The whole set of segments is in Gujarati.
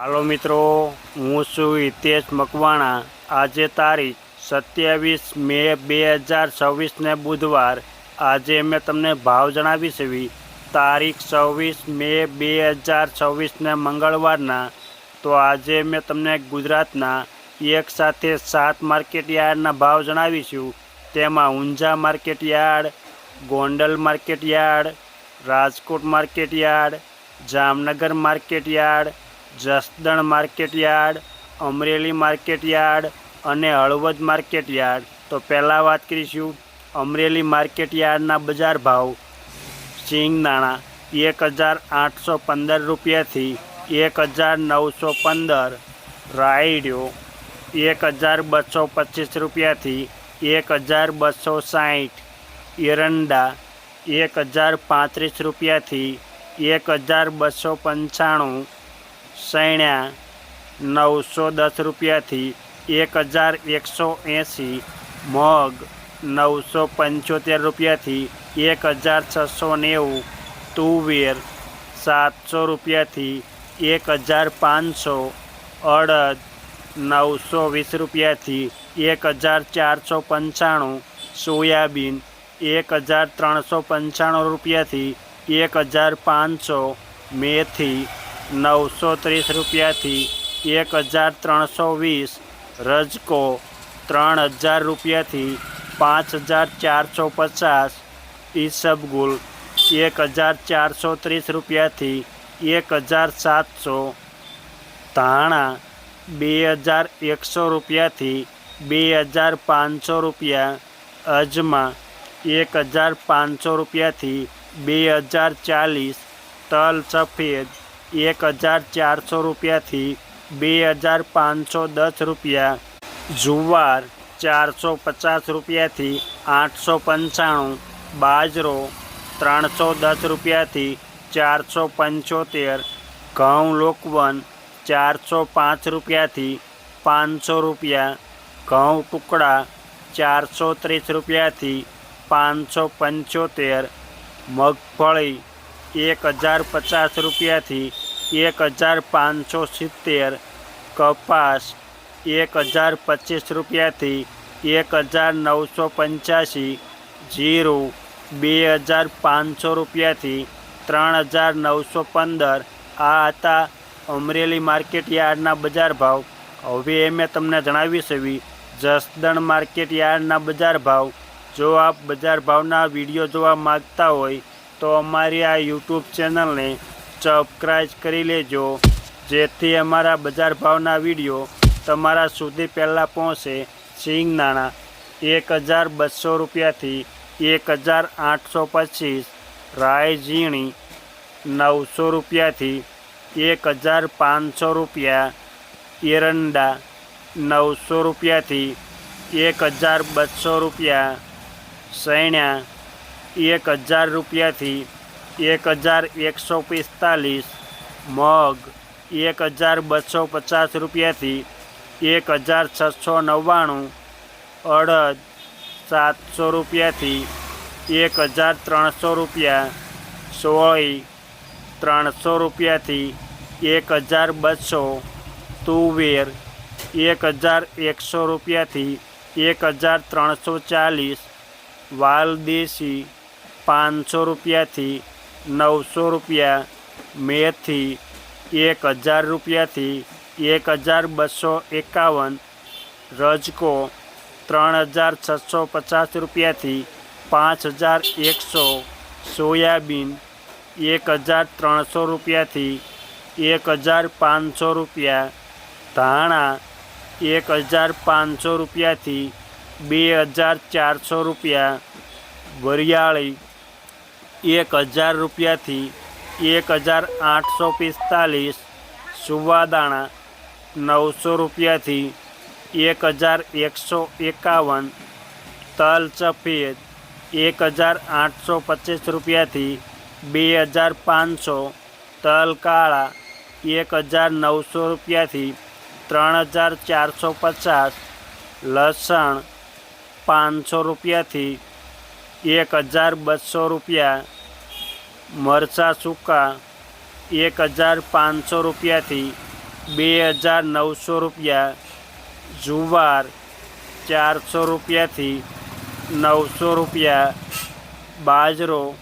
હાલો મિત્રો, હું છું હિતેશ મકવાણા। આજે તારીખ 27 મે 2026 બુધવાર। આજે મેં તમને ભાવ જણાવીશ તારીખ 26 મે 2026 મંગળવારના। તો આજે મેં તમને ગુજરાતના એક સાથે 7 માર્કેટયાર્ડના ભાવ જણાવીશું। તેમાં Unjha market yard, Gondal market yard, Rajkot market yard, Jamnagar market yard, Jasdan market yard, Amreli market yard અને હળવદ માર્કેટયાર્ડ। તો પહેલાં વાત કરીશું અમરેલી માર્કેટયાર્ડના બજાર ભાવ। સિંગદાણા 1815 રૂપિયાથી 1915, રાયડો 1225 રૂપિયાથી 1260, એરંડા 1035 રૂપિયાથી 1295, સૈણા 910 રૂપિયાથી 1180, મગ 975 રૂપિયાથી 1690, તુવેર 700 રૂપિયાથી 1500, અડદ 920 રૂપિયાથી 1495, સોયાબીન 1395 રૂપિયાથી 1500, મેથી 930 રૂપિયાથી 1320, રજકો 3000 રૂપિયાથી 5450, ઈસબગુલ 1430 રૂપિયાથી 1700, ધાણા 2100 રૂપિયાથી 2500 રૂપિયા, અજમા 1500 રૂપિયાથી 2040, તલ સફેદ 1400 રૂપિયાથી 2510 રૂપિયા, જુવાર 450 રૂપિયાથી 895, બાજરો 310 રૂપિયાથી 475, ઘઉં લોકવન 405 રૂપિયાથી 500 રૂપિયા, ઘઉં ટુકડા 430 રૂપિયાથી 575, મગફળી 1050 રૂપિયાથી 1570, કપાસ 1025 રૂપિયાથી 1985, જીરું 2500 રૂપિયાથી 3915। આ હતા અમરેલી માર્કેટયાર્ડના બજાર ભાવ। હવે મેં તમને જણાવીશ જસદણ માર્કેટયાર્ડના બજાર ભાવ। જો આપ બજાર ભાવના વિડીયો જોવા માગતા હોય તો અમારી આ યુટ્યુબ ચેનલને સબસ્ક્રાઈબ કરી લેજો, જેથી અમારા બજાર ભાવના વિડીયો તમારા સુધી પહેલાં પહોંચે। સિંગદાણા 1200 રૂપિયાથી 1825, રાઈ ઝીણી 900 રૂપિયાથી 1500 રૂપિયા, એરંડા 900 રૂપિયાથી 1200 રૂપિયા, સૈણા 1000 રૂપિયાથી 1145, મગ 1250 રૂપિયાથી 1699, અડદ 700 રૂપિયાથી 1300 રૂપિયા, સોળી 300 રૂપિયાથી 1200, તુવેર 1100 રૂપિયાથી 1340, વાલદેશી 500 રૂપિયાથી 900 રૂપિયા, મેથી 1000 રૂપિયાથી 1251, રજકો 3650 રૂપિયાથી 5100, સોયાબીન 1300 રૂપિયાથી 1500 રૂપિયા, ધાણા 1500 રૂપિયાથી 2400 રૂપિયા, વરિયાળી 1000 રૂપિયાથી 1845, સુવાદાણા 900 રૂપિયાથી 1151, તલ સફેદ 1825 રૂપિયાથી 2500, તલ કાળા 1900 રૂપિયાથી 3450, લસણ 500 રૂપિયાથી 1200 રૂપિયા, મરચાં સૂકા 1500 રૂપિયાથી 2900 રૂપિયા, જુવાર 400 રૂપિયાથી 900 રૂપિયા, બાજરો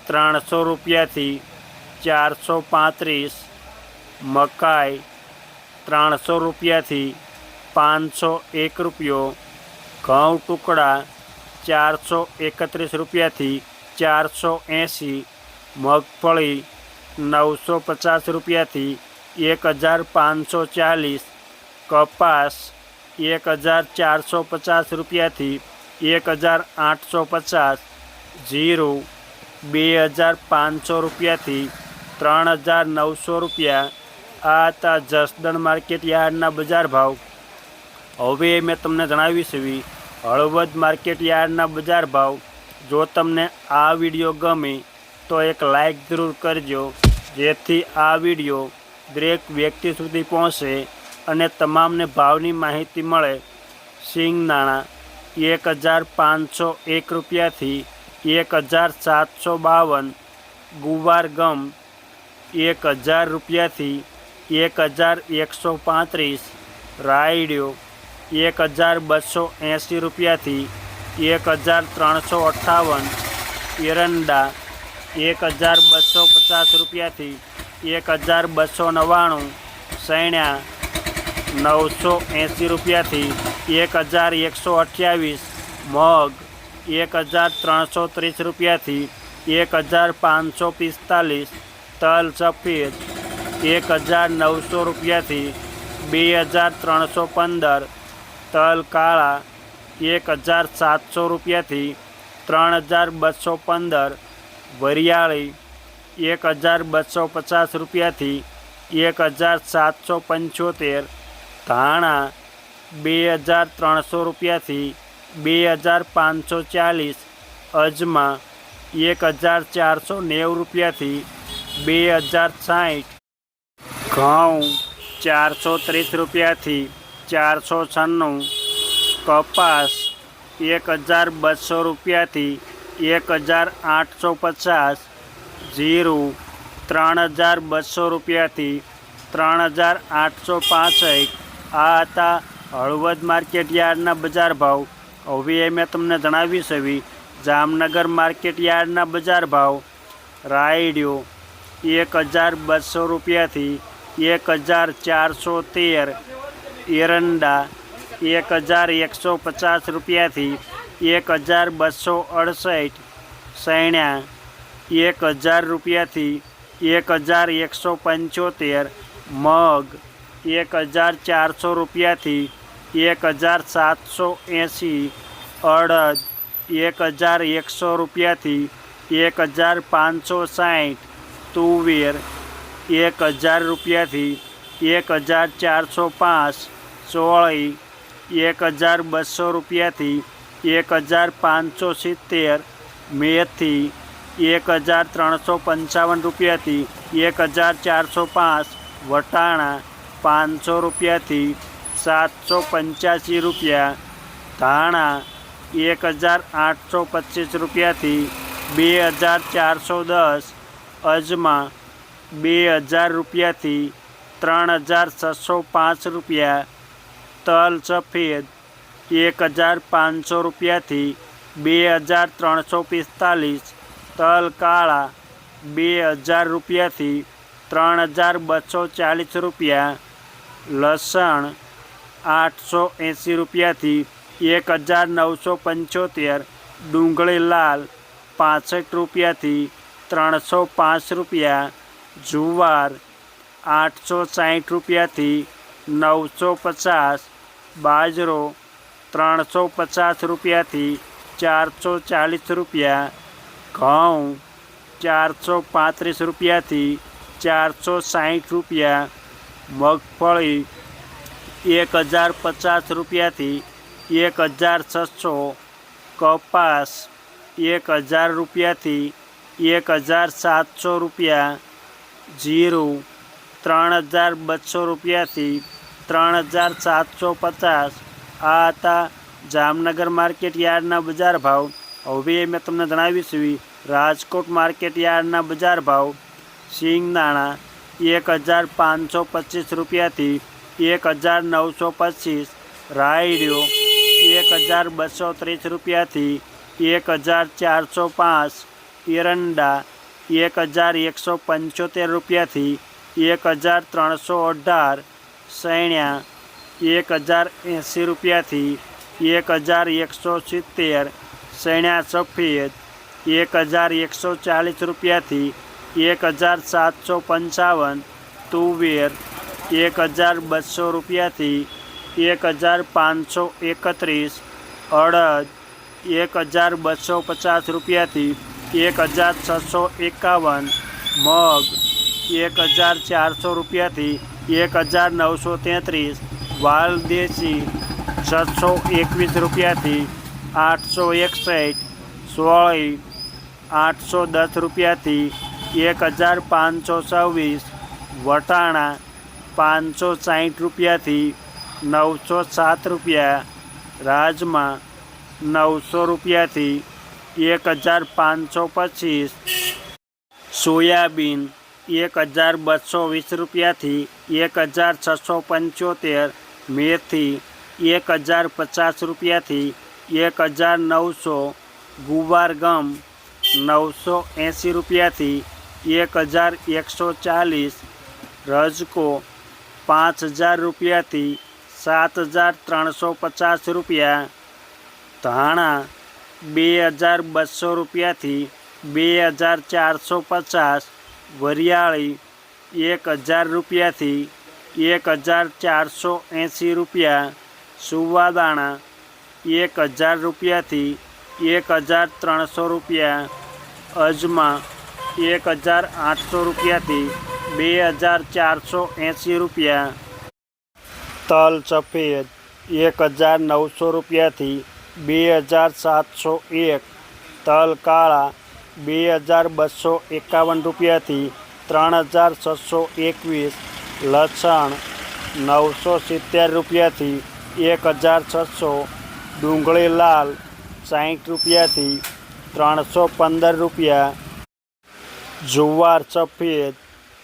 300 રૂપિયાથી 435, મકાઈ 300 રૂપિયાથી 501 રૂપિયો, ઘઉં ટુકડા 431 રૂપિયાથી 480, મગફળી 950 રૂપિયાથી 1540, કપાસ 1450 રૂપિયાથી 1850, જીરું 2500 રૂપિયાથી 3900 રૂપિયા. આ હતા જસદણ માર્કેટ યાર્ડના બજાર ભાવ. હવે મેં તમને જણાવી છે હળવદ માર્કેટ યાર્ડના બજાર ભાવ. જો તમને આ વિડીયો ગમે તો એક લાઈક જરૂર કરજો, જેથી આ વિડીયો દરેક વ્યક્તિ સુધી પહોંચે અને તમામને ભાવની માહિતી મળે. સિંગદાણા 1501 રૂપિયાથી 1752, ગુવાર ગમ 1000 રૂપિયાથી 1135, રાયડો 1280 રૂપિયાથી 1358, એરંડા 1250 રૂપિયાથી 1299, સૈણા 980 રૂપિયાથી 1128, મગ 1330 રૂપિયાથી 1545, તલ સફેદ 1900 રૂપિયાથી 2315, તલ કાળા 1700 રૂપિયાથી 3215, વરિયાળી 1250 રૂપિયાથી 1775, ધાણા 2300 રૂપિયાથી 2540, અજમા 1490 રૂપિયાથી 2060, ઘઉં 430 રૂપિયાથી 496, કપાસ 1200 રૂપિયાથી 1850, જીરું 3200 રૂપિયાથી 3865. આ હતા હળવદ માર્કેટ યાર્ડના બજાર ભાવ. હવે મેં તમને જણાવી છે જામનગર માર્કેટ યાર્ડના બજાર ભાવ. રાયડો 1200 રૂપિયાથી 1413, એરંડા 1150 રૂપિયાથી 1268, સૈણા 1000 રૂપિયાથી 1175, મગ 1400 રૂપિયાથી 1780, અડદ 1100 રૂપિયાથી 1560, તુવેર 1000 રૂપિયાથી 1405, ચોળી 1200 રૂપિયાથી 1570, મેથી 1355 રૂપિયાથી 1405, વટાણા 500 રૂપિયાથી 785 રૂપિયા, ધાણા 1825 રૂપિયાથી 2410, અજમા 2000 રૂપિયાથી 3605 રૂપિયા, તલ સફેદ 1500 રૂપિયાથી 2345, તલ કાળા 2000 રૂપિયાથી 3240 રૂપિયા, લસણ 880 રૂપિયાથી 1975, ડુંગળી લાલ 65 રૂપિયાથી 305 રૂપિયા, જુવાર 860 રૂપિયાથી 950, બાજરો 350 રૂપિયાથી 440 રૂપિયા, ઘઉં 435 રૂપિયાથી 460 રૂપિયા, મગફળી 1050 રૂપિયાથી 1600, કપાસ 1000 રૂપિયાથી 1700 રૂપિયા, જીરું 3200 રૂપિયાથી 3750. આ હતા જામનગર માર્કેટ યાર્ડના બજાર ભાવ. હવે મેં તમને જણાવીશું રાજકોટ માર્કેટ યાર્ડના બજાર ભાવ. સિંગદાણા 1525 રૂપિયાથી 1925, રાયડો 1230 રૂપિયાથી 1405, એરંડા 1175 રૂપિયાથી 1318, સૈણ્યા 1080 રૂપિયાથી 1170, સૈણ્યા સફેદ 1140 રૂપિયાથી 1755, તુવેર 1200 રૂપિયાથી 1531, અડદ 1250 રૂપિયાથી 1651, મગ 1400 રૂપિયાથી 1933, વાલદેશી 621 રૂપિયાથી 861, સોળી 810 રૂપિયાથી 1526, વટાણા 560 રૂપિયાથી 907 રૂપિયા, રાજમા 900 રૂપિયાથી 1525, સોયાબીન 1220 રૂપિયાથી 1675, મેથી 1050 રૂપિયાથી 1900, ગુવારગમ 980 રૂપિયાથી 1140, રજકો 5000 રૂપિયાથી 7350 રૂપિયા, ધાણા 2200 રૂપિયાથી 2450, વરિયાળી 1000 રૂપિયાથી 1480 રૂપિયા, સુવાદાણા 1000 રૂપિયાથી 1300 રૂપિયા, અજમા 1800 રૂપિયાથી 2480 રૂપિયા, તલ સફેદ 1900 રૂપિયાથી 2701, તલ કાળા 2251 રૂપિયાથી 3621, લસણ 970 રૂપિયાથી 1600, ડુંગળી લાલ 60 રૂપિયાથી 315 રૂપિયા, જુવાર સફેદ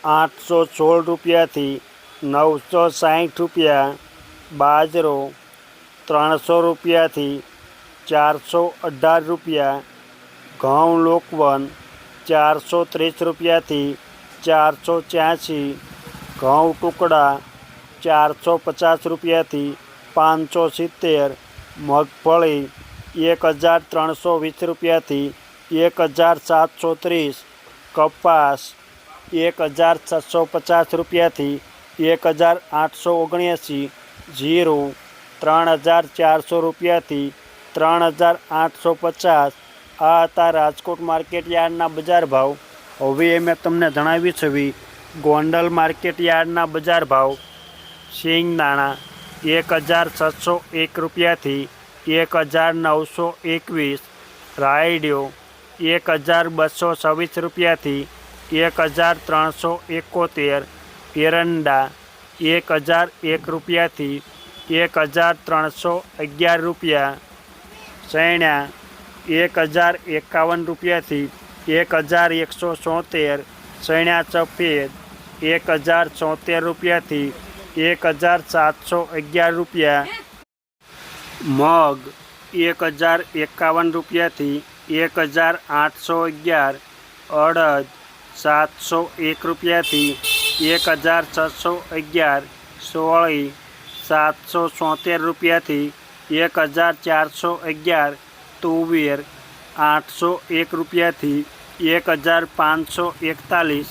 816 રૂપિયાથી 960 રૂપિયા, બાજરો 300 રૂપિયાથી 418 રૂપિયા, ઘઉં લોકવન 430 રૂપિયાથી 486, ઘઉં ટુકડા 450 રૂપિયાથી 570, મગફળી 1320 રૂપિયાથી 1730, કપાસ 1650 રૂપિયાથી 1879, જીરું 3400 રૂપિયાથી 3850. આ હતા રાજકોટ માર્કેટ યાર્ડના બજાર ભાવ. હવે મેં તમને જણાવી છે ગોંડલ માર્કેટ યાર્ડના બજાર ભાવ. સિંગદાણા 1601 રૂપિયાથી 1921, રાયડો 1226 રૂપિયાથી 1371, એરંડા 1001 રૂપિયાથી 1311 રૂપિયા, સૈણ્યા 1051 રૂપિયાથી 1174, સૈણ્યા સફેદ 1074 રૂપિયાથી 1711 રૂપિયા, મગ 1051 રૂપિયાથી 1811, અડદ 701 રૂપિયાથી 1611, સોળી 773 રૂપિયાથી 1411, તુવેર 801 રૂપિયાથી 1541,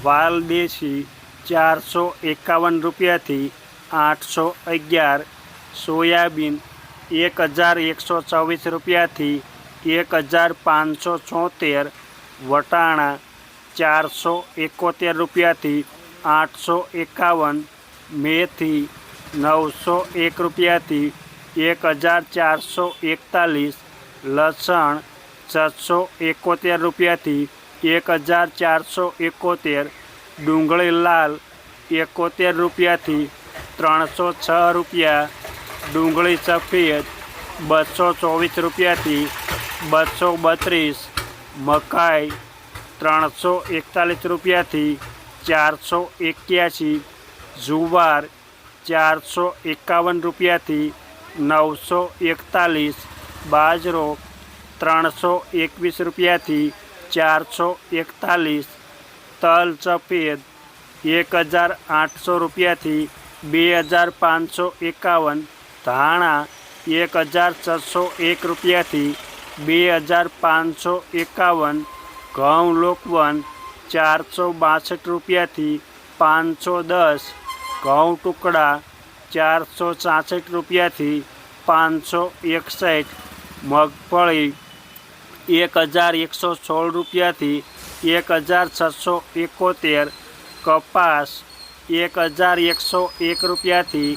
વાલદેશી 451 રૂપિયાથી 811, સોયાબીન 1124 રૂપિયાથી 1576, વટાણા 471 રૂપિયાથી 851, મેથી 901 રૂપિયાથી 1441, લસણ 771 રૂપિયાથી 1471, ડુંગળી લાલ 71 રૂપિયાથી 306 રૂપિયા, ડુંગળી સફેદ 224 રૂપિયાથી 232, મકાઈ 341 રૂપિયાથી 481, જુવાર 451 રૂપિયાથી 941, બાજરો 321 રૂપિયાથી 441, તલ સફેદ 1800 રૂપિયાથી 2551, ધાણા 1601 રૂપિયાથી 2551, ઘઉં લોકવન 462 રૂપિયાથી 510, ઘઉં ટુકડા 466 રૂપિયાથી 561, મગફળી 1116 રૂપિયાથી 1671, કપાસ 1101 રૂપિયાથી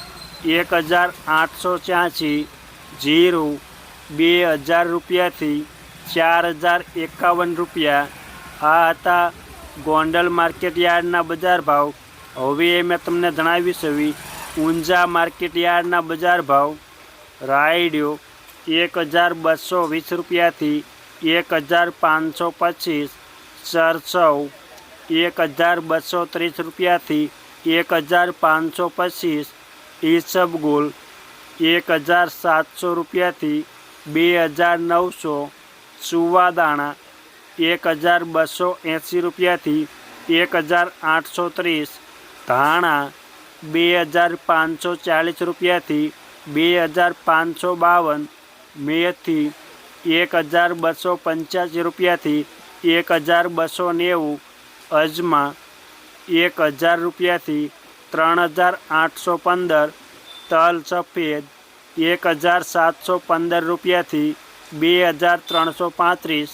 1886, જીરું 2000 રૂપિયાથી 4051 રૂપિયા. આ હતા ગોંડલ માર્કેટ યાર્ડના બજાર ભાવ. હવે મેં તમને જણાવી છે ઊંઝા માર્કેટ યાર્ડના બજાર ભાવ. રાયડિયો 1220 રૂપિયાથી 1525, સરસવ 1230 રૂપિયાથી 1525, ઈસબગુલ 1700 રૂપિયાથી 2900, સુવાદાણા 1280 રૂપિયાથી 1830, ધાણા 2540 રૂપિયાથી 2552, મેથી 1285 રૂપિયાથી 1290, અજમા 1000 રૂપિયાથી 3815, તલ સફેદ 1715 રૂપિયાથી 2335,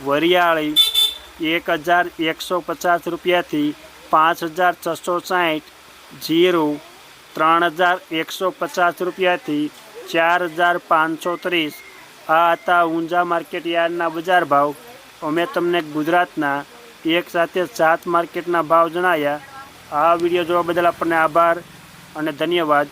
વરિયાળી 1150 રૂપિયાથી 5660, જીરું 3150 રૂપિયાથી 4530. આ હતા ઊંઝા માર્કેટ યાર્ડના બજાર ભાવ. અમે તમને ગુજરાતના એક સાથે 7 માર્કેટના ભાવ જણાવ્યા. આ વિડીયો જોવા બદલ આપણને આભાર અને ધન્યવાદ.